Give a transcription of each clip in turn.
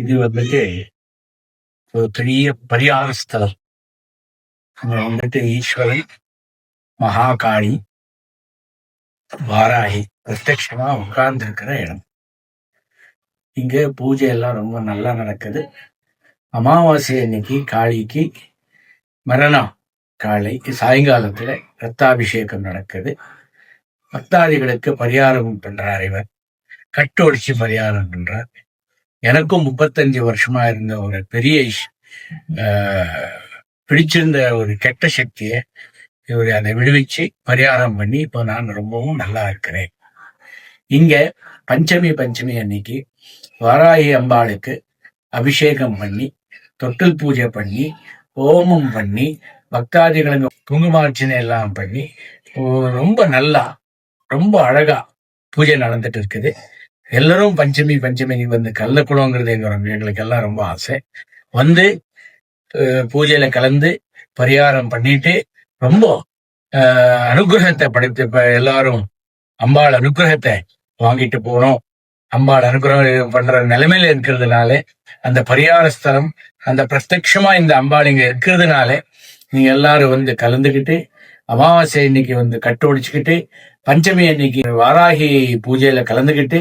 இது வந்துட்டு ஒரு பெரிய பரிகார ஸ்தலம். அங்க வந்துட்டு ஈஸ்வரன், மகாகாளி, வாராகி பிரத்யட்சமா உட்கார்ந்து இருக்கிற இடம். இங்க பூஜை எல்லாம் ரொம்ப நல்லா நடக்குது. அமாவாசை அன்னைக்கு காளிக்கு மரணம் காலைக்கு சாயங்காலத்துல ரத்தாபிஷேகம் நடக்குது. பக்தாதிகளுக்கு பரிகாரம் பண்றார். இவர் கட்டொடிச்சு பரிகாரம் பண்றார். எனக்கும் 35 வருஷமா இருந்த ஒரு பெரிய பிடிச்சிருந்த ஒரு கெட்ட சக்தியை இவர் அதை விடுவிச்சு பரிகாரம் பண்ணி இப்போ நான் ரொம்பவும் நல்லா இருக்கிறேன். இங்க பஞ்சமி அன்னைக்கு வாராகி அம்பாளுக்கு அபிஷேகம் பண்ணி தொட்டில் பூஜை பண்ணி ஹோமம் பண்ணி பக்தாதிகளுக்கு குங்குமார்ச்சனை எல்லாம் பண்ணி ரொம்ப நல்லா ரொம்ப அழகா பூஜை நடந்துட்டு இருக்குது. எல்லாரும் பஞ்சமி வந்து கலந்துக்கணுங்கிறது எங்களுக்கு எல்லாம் ரொம்ப ஆசை. வந்து பூஜையில கலந்து பரிகாரம் பண்ணிட்டு ரொம்ப அனுகிரகத்தை படைத்து எல்லாரும் அம்பாள் அனுகிரகத்தை வாங்கிட்டு போனோம். அம்பாள் அனுகிரகம் பண்ற நிலைமையில இருக்கிறதுனால அந்த பரிகார ஸ்தலம் அந்த பிரத்யட்சமா இந்த அம்பாள் இங்க இருக்கிறதுனால நீங்க எல்லாரும் வந்து கலந்துக்கிட்டு அமாவாசை இன்னைக்கு வந்து கட்டொடிச்சுக்கிட்டு பஞ்சமி அன்னைக்கு வாராகி பூஜையில கலந்துக்கிட்டு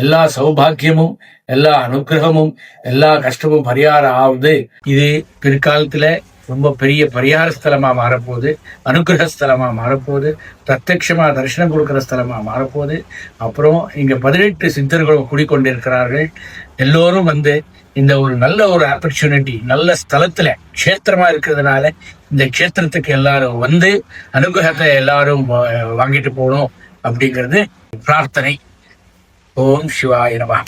எல்லா சௌபாக்கியமும் எல்லா அனுகிரகமும் எல்லா கஷ்டமும் பரிகாரம் ஆகுது. இது பிற்காலத்துல ரொம்ப பெரிய பரிகார ஸ்தலமா மாறப்போகுது, அனுகிரக ஸ்தலமா மாறப்போகுது, பிரத்யட்சமா தரிசனம் கொடுக்கிற ஸ்தலமா மாறப்போகுது. அப்புறம் இங்க 18 சித்தர்களும் குடிக்கொண்டிருக்கிறார்கள். எல்லோரும் வந்து இந்த ஒரு நல்ல ஒரு ஆப்பர்ச்சுனிட்டி நல்ல ஸ்தலத்துல க்ஷேத்திரமா இருக்கிறதுனால இந்த க்ஷேத்திரத்துக்கு எல்லாரும் வந்து அனுகிரகத்தை எல்லாரும் வாங்கிட்டு போகணும் அப்படிங்கிறது பிரார்த்தனை. ஓம் சிவாய நமः.